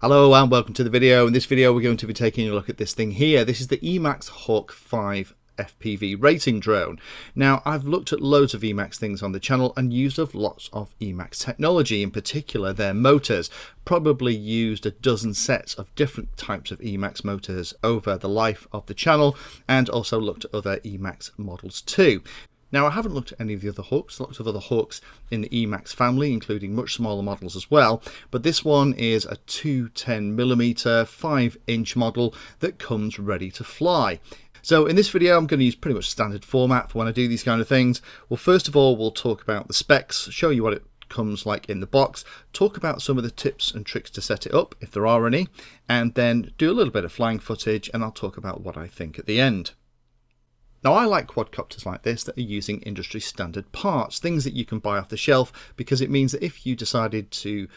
Hello and welcome to the video. In this video we're going to be taking a look at this thing here. This is the EMAX Hawk 5 FPV racing drone. Now I've looked at loads of EMAX things on the channel and used lots of EMAX technology, in particular their motors. Probably used a dozen sets of different types of EMAX motors over the life of the channel, and also looked at other EMAX models too. Now I haven't looked at any of the other Hawks, lots of other Hawks in the EMAX family, including much smaller models as well, but this one is a 210mm 5-inch model that comes ready to fly. So in this video I'm going to use pretty much standard format for when I do these kind of things. Well, first of all we'll talk about the specs, show you what it comes like in the box, talk about some of the tips and tricks to set it up if there are any, and then do a little bit of flying footage, and I'll talk about what I think at the end. Now I like quadcopters like this that are using industry standard parts, things that you can buy off the shelf, because it means that if you decided to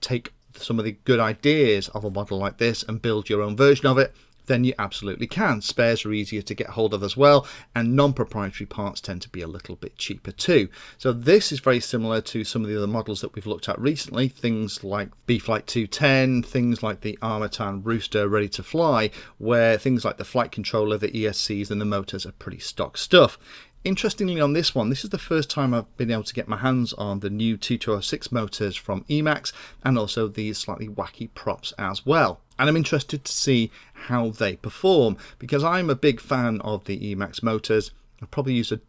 take some of the good ideas of a model like this and build your own version of it, then you absolutely can. Spares are easier to get hold of as well, and non-proprietary parts tend to be a little bit cheaper too. So this is very similar to some of the other models that we've looked at recently, things like B-Flight 210, things like the Armatan Rooster Ready to Fly, where things like the flight controller, the ESCs and the motors are pretty stock stuff. Interestingly, on this one, this is the first time I've been able to get my hands on the new 2206 motors from EMAX, and also these slightly wacky props as well. And I'm interested to see how they perform, because I'm a big fan of the EMAX motors. I've probably used a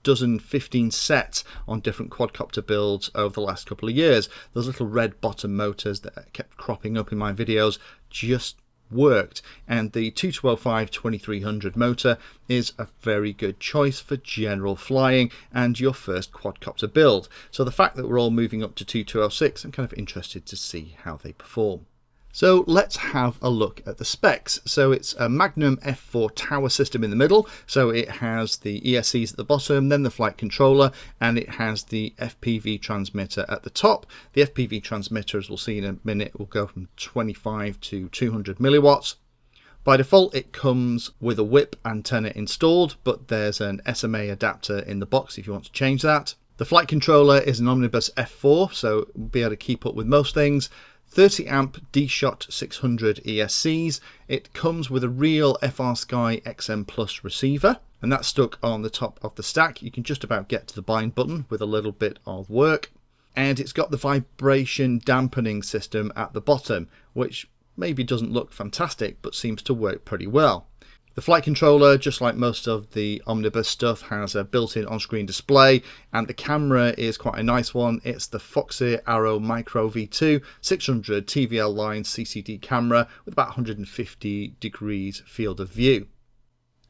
dozen, 15 sets on different quadcopter builds over the last couple of years. Those little red bottom motors that kept cropping up in my videos just worked, and the 2205-2300 motor is a very good choice for general flying and your first quadcopter build. So the fact that we're all moving up to 2206, I'm kind of interested to see how they perform. So let's have a look at the specs. So it's a Magnum F4 tower system in the middle, so it has the ESCs at the bottom, then the flight controller, and it has the FPV transmitter at the top. The FPV transmitter, as we'll see in a minute, will go from 25 to 200 milliwatts. By default it comes with a whip antenna installed, but there's an SMA adapter in the box if you want to change that. The flight controller is an Omnibus F4, so we'll be able to keep up with most things. 30 amp D-Shot 600 ESCs. It comes with a real FrSky XM Plus receiver, and that's stuck on the top of the stack. You can just about get to the bind button with a little bit of work. And it's got the vibration dampening system at the bottom, which maybe doesn't look fantastic, but seems to work pretty well. The flight controller, just like most of the Omnibus stuff, has a built-in on-screen display, and the camera is quite a nice one. It's the Foxeer Arrow Micro V2 600 TVL line CCD camera with about 150 degrees field of view.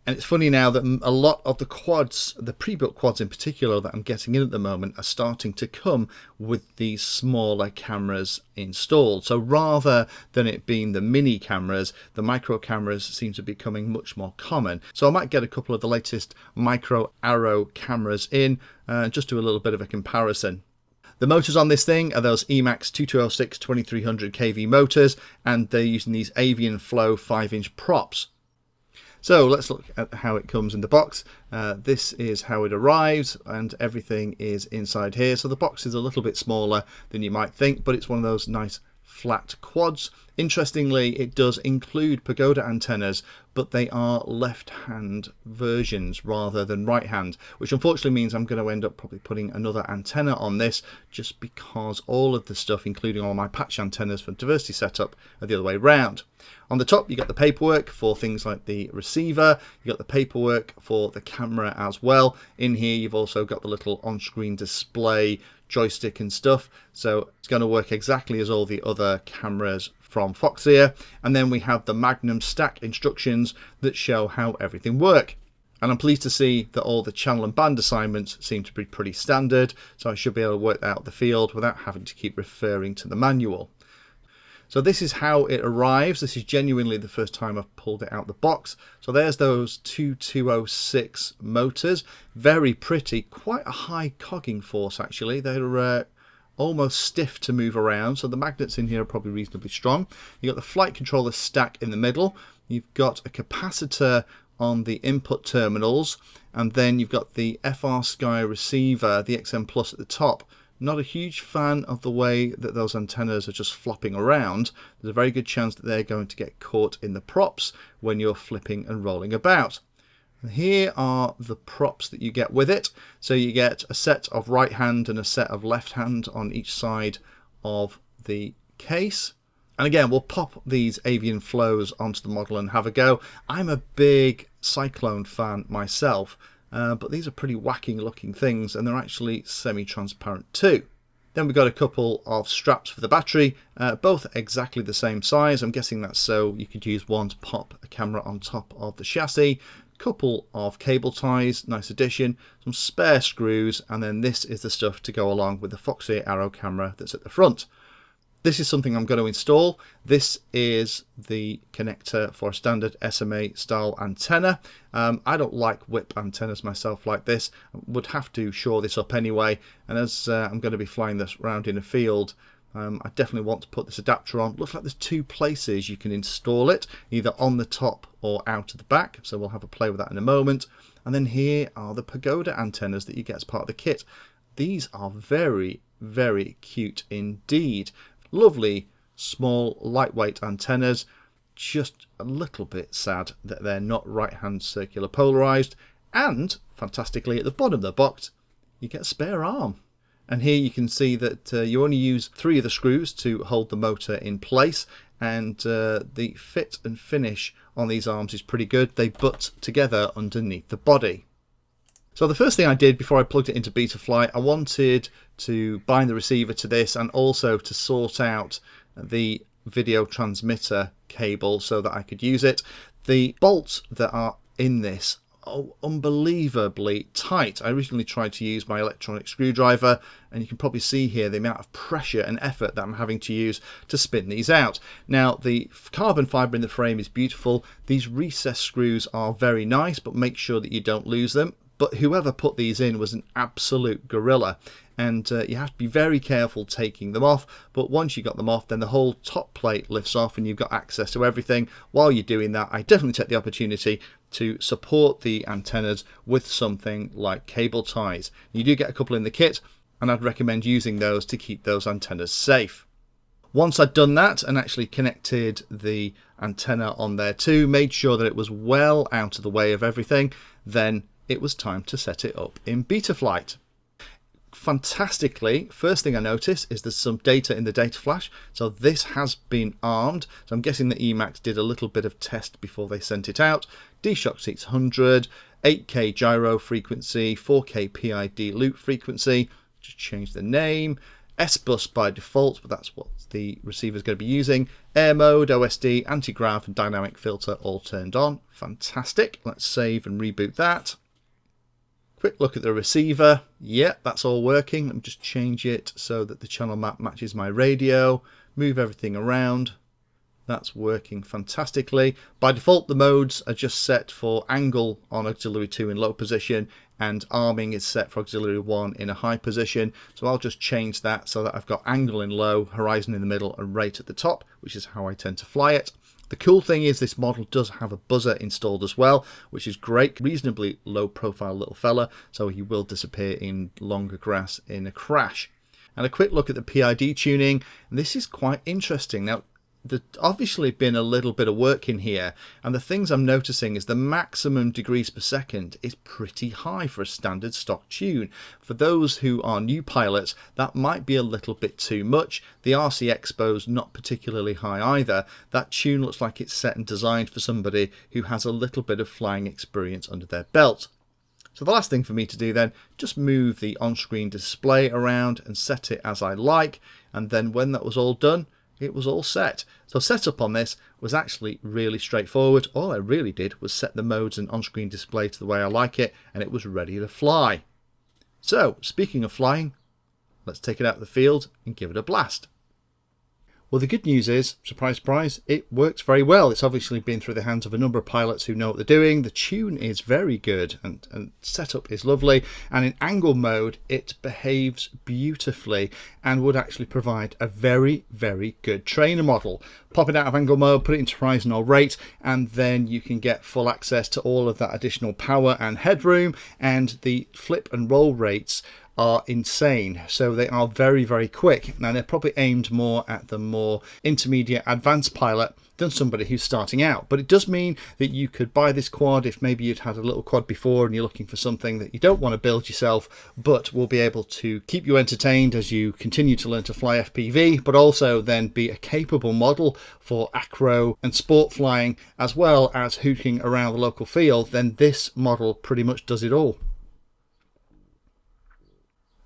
And it's funny now that a lot of the quads, the pre-built quads in particular that I'm getting in at the moment, are starting to come with these smaller cameras installed. So rather than it being the mini cameras, the micro cameras seem to be becoming much more common. So I might get a couple of the latest micro Arrow cameras in, just do a little bit of a comparison. The motors on this thing are those EMAX 2206-2300 kV motors, and they're using these Avian Flow 5-inch props. So let's look at how it comes in the box. This is how it arrives, and everything is inside here. So the box is a little bit smaller than you might think, but it's one of those nice flat quads. Interestingly, it does include Pagoda antennas, but they are left-hand versions rather than right-hand, which unfortunately means I'm going to end up probably putting another antenna on this, just because all of the stuff, including all my patch antennas for diversity setup, are the other way round. On the top you got the paperwork for things like the receiver, you got the paperwork for the camera as well. In here you've also got the little on-screen display, joystick and stuff, so it's going to work exactly as all the other cameras from Foxeer. And then we have the Magnum stack instructions that show how everything works. And I'm pleased to see that all the channel and band assignments seem to be pretty standard, so I should be able to work out the field without having to keep referring to the manual. So this is how it arrives. This is genuinely the first time I've pulled it out the box. So there's those 2206 motors. Very pretty, quite a high cogging force actually. They're almost stiff to move around, so the magnets in here are probably reasonably strong. You've got the flight controller stack in the middle. You've got a capacitor on the input terminals, and then you've got the FrSky receiver, the XM Plus at the top, Not a huge fan of the way that those antennas are just flopping around. There's a very good chance that they're going to get caught in the props when you're flipping and rolling about. And here are the props that you get with it. So you get a set of right hand and a set of left hand on each side of the case. And again, we'll pop these avian flows onto the model and have a go. I'm a big Cyclone fan myself. But these are pretty whacking looking things, and they're actually semi-transparent too. Then we've got a couple of straps for the battery, both exactly the same size. I'm guessing that's so you could use one to pop a camera on top of the chassis. Couple of cable ties, nice addition, some spare screws, and then this is the stuff to go along with the Foxy Arrow camera that's at the front. This is something I'm going to install. This is the connector for a standard SMA style antenna. I don't like whip antennas myself like this. I would have to shore this up anyway. And as I'm going to be flying this around in a field, I definitely want to put this adapter on. Looks like there's two places you can install it, either on the top or out of the back. So we'll have a play with that in a moment. And then here are the Pagoda antennas that you get as part of the kit. These are very, very cute indeed. Lovely, small, lightweight antennas. Just a little bit sad that they're not right-hand circular polarized. And, fantastically, at the bottom of the box, you get a spare arm. And here you can see that you only use 3 of the screws to hold the motor in place. And the fit and finish on these arms is pretty good. They butt together underneath the body. So the first thing I did before I plugged it into Betaflight, I wanted to bind the receiver to this and also to sort out the video transmitter cable so that I could use it. The bolts that are in this are unbelievably tight. I originally tried to use my electronic screwdriver, and you can probably see here the amount of pressure and effort that I'm having to use to spin these out. Now, the carbon fibre in the frame is beautiful. These recessed screws are very nice, but make sure that you don't lose them. But whoever put these in was an absolute gorilla, and you have to be very careful taking them off. But once you got them off, then the whole top plate lifts off and you've got access to everything. While you're doing that, I definitely take the opportunity to support the antennas with something like cable ties. You do get a couple in the kit, and I'd recommend using those to keep those antennas safe. Once I'd done that and actually connected the antenna on there too, made sure that it was well out of the way of everything, then it was time to set it up in Betaflight. Fantastically, first thing I notice is there's some data in the data flash. So this has been armed. So I'm guessing that EMAX did a little bit of test before they sent it out. D-Shock 600, 8K gyro frequency, 4K PID loop frequency. Just change the name. S-Bus by default, but that's what the receiver is going to be using. Air mode, OSD, anti-grav and dynamic filter all turned on. Fantastic. Let's save and reboot that. Quick look at the receiver. Yep, that's all working. Let me just change it so that the channel map matches my radio. Move everything around. That's working fantastically. By default, the modes are just set for angle on auxiliary 2 in low position, and arming is set for auxiliary 1 in a high position. So I'll just change that so that I've got angle in low, horizon in the middle, and rate at the top, which is how I tend to fly it. The cool thing is this model does have a buzzer installed as well, which is great. Reasonably low profile little fella, so he will disappear in longer grass in a crash. And a quick look at the PID tuning. This is quite interesting. Now, there's obviously been a little bit of work in here, and the things I'm noticing is the maximum degrees per second is pretty high for a standard stock tune. For those who are new pilots, that might be a little bit too much. The RC Expo's not particularly high either. That tune looks like it's set and designed for somebody who has a little bit of flying experience under their belt. So the last thing for me to do then, just move the on-screen display around and set it as I like, and then when that was all done, it was all set. So setup on this was actually really straightforward. All I really did was set the modes and on-screen display to the way I like it, and it was ready to fly. So speaking of flying, let's take it out of the field and give it a blast. Well, the good news is, surprise, surprise, it works very well. It's obviously been through the hands of a number of pilots who know what they're doing. The tune is very good and setup is lovely. And in angle mode, it behaves beautifully and would actually provide a very, very good trainer model. Pop it out of angle mode, put it into horizon or rate, and then you can get full access to all of that additional power and headroom. And the flip and roll rates are insane. So they are very, very quick. Now they're probably aimed more at the more intermediate advanced pilot than somebody who's starting out. But it does mean that you could buy this quad if maybe you'd had a little quad before and you're looking for something that you don't want to build yourself, but will be able to keep you entertained as you continue to learn to fly FPV, but also then be a capable model for acro and sport flying, as well as hooking around the local field. Then this model pretty much does it all.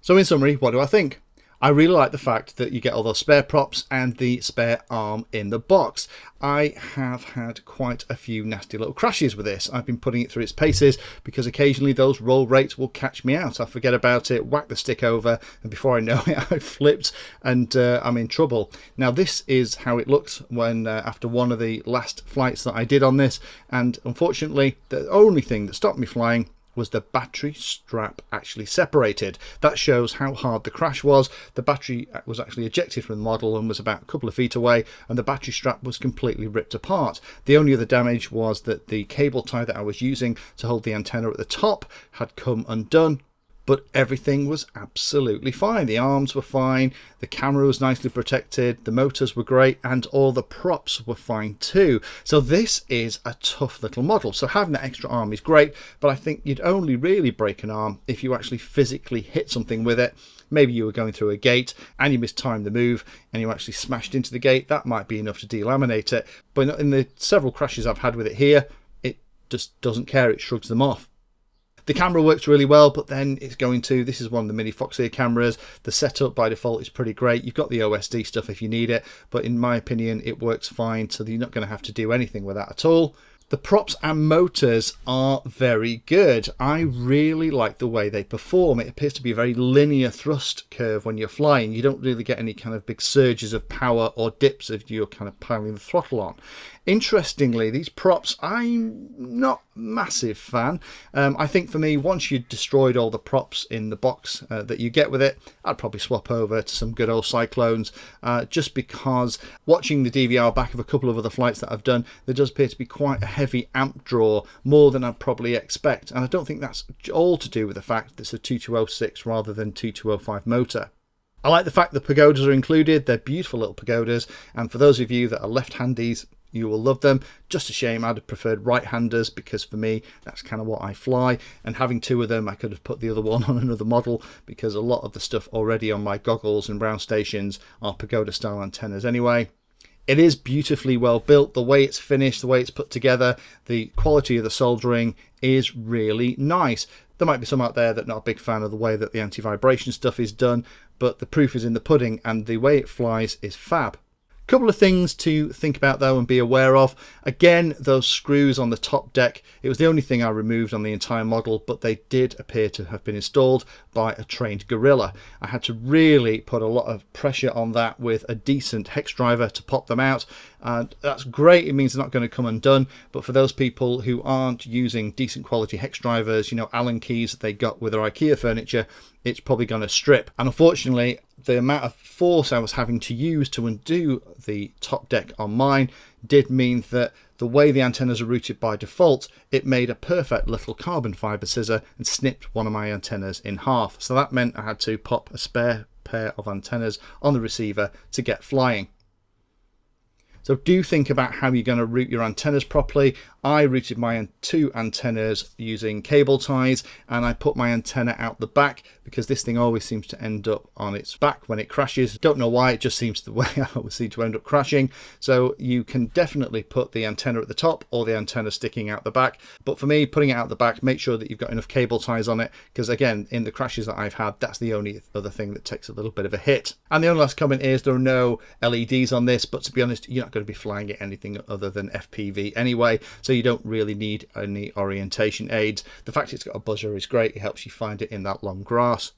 So in summary, what do I think? I really like the fact that you get all those spare props and the spare arm in the box. I have had quite a few nasty little crashes with this. I've been putting it through its paces because occasionally those roll rates will catch me out. I forget about it, whack the stick over, and before I know it, I've flipped and I'm in trouble. Now this is how it looks when after one of the last flights that I did on this, and unfortunately the only thing that stopped me flying was the battery strap actually separated. That shows how hard the crash was. The battery was actually ejected from the model and was about a couple of feet away, and the battery strap was completely ripped apart. The only other damage was that the cable tie that I was using to hold the antenna at the top had come undone, but everything was absolutely fine. The arms were fine, the camera was nicely protected, the motors were great, and all the props were fine too. So this is a tough little model. So having that extra arm is great, but I think you'd only really break an arm if you actually physically hit something with it. Maybe you were going through a gate and you mistimed the move and you actually smashed into the gate. That might be enough to delaminate it. But in the several crashes I've had with it here, it just doesn't care. It shrugs them off. The camera works really well, but then it's going to, this is one of the mini Foxeer cameras. The setup by default is pretty great. You've got the OSD stuff if you need it, but in my opinion, it works fine. So you're not going to have to do anything with that at all. The props and motors are very good. I really like the way they perform. It appears to be a very linear thrust curve when you're flying. You don't really get any kind of big surges of power or dips if you're kind of piling the throttle on. Interestingly, these props, I'm not a massive fan. I think for me, once you've destroyed all the props in the box that you get with it, I'd probably swap over to some good old Cyclones, just because watching the DVR back of a couple of other flights that I've done, there does appear to be quite a heavy amp draw, more than I'd probably expect. And I don't think that's all to do with the fact that it's a 2206 rather than 2205 motor. I like the fact that pagodas are included. They're beautiful little pagodas, and for those of you that are left-handies, you will love them. Just a shame I'd have preferred right-handers, because for me that's kind of what I fly, and having two of them I could have put the other one on another model, because a lot of the stuff already on my goggles and ground stations are pagoda style antennas anyway. It is beautifully well built. The way it's finished, the way it's put together, the quality of the soldering is really nice. There might be some out there that are not a big fan of the way that the anti-vibration stuff is done, but the proof is in the pudding, and the way it flies is fab. Couple of things to think about though and be aware of. Again, those screws on the top deck, it was the only thing I removed on the entire model, but they did appear to have been installed by a trained gorilla. I had to really put a lot of pressure on that with a decent hex driver to pop them out. And that's great, it means they're not going to come undone, but for those people who aren't using decent quality hex drivers, you know, Allen keys that they got with their IKEA furniture, it's probably going to strip. And unfortunately, the amount of force I was having to use to undo the top deck on mine did mean that the way the antennas are routed by default, it made a perfect little carbon fiber scissor and snipped one of my antennas in half. So that meant I had to pop a spare pair of antennas on the receiver to get flying. So do think about how you're going to route your antennas properly. I routed my two antennas using cable ties, and I put my antenna out the back because this thing always seems to end up on its back when it crashes. Don't know why, it just seems the way I always seem to end up crashing. So you can definitely put the antenna at the top or the antenna sticking out the back. But for me, putting it out the back, make sure that you've got enough cable ties on it, because again, in the crashes that I've had, that's the only other thing that takes a little bit of a hit. And the only last comment is there are no LEDs on this, but to be honest, you're not going to be flying it anything other than FPV anyway, so you don't really need any orientation aids. The fact it's got a buzzer is great, it helps you find it in that long grass.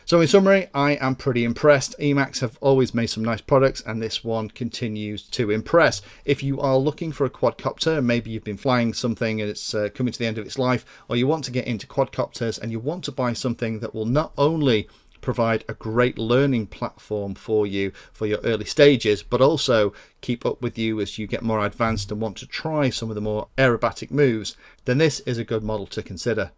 So in summary, I am pretty impressed. EMAX have always made some nice products, and this one continues to impress. If you are looking for a quadcopter, maybe you've been flying something and it's coming to the end of its life, or you want to get into quadcopters and you want to buy something that will not only provide a great learning platform for you for your early stages, but also keep up with you as you get more advanced and want to try some of the more aerobatic moves, then this is a good model to consider.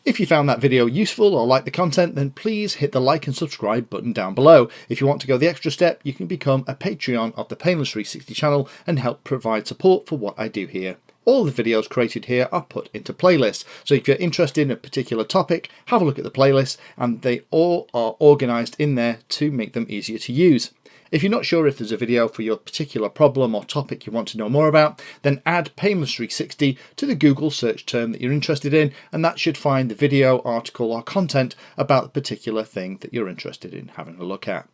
If you found that video useful or like the content, then please hit the like and subscribe button down below. If you want to go the extra step, you can become a Patreon of the Painless 360 channel and help provide support for what I do here. All the videos created here are put into playlists, so if you're interested in a particular topic, have a look at the playlist, and they all are organised in there to make them easier to use. If you're not sure if there's a video for your particular problem or topic you want to know more about, then add Painless 360 to the Google search term that you're interested in, and that should find the video, article or content about the particular thing that you're interested in having a look at.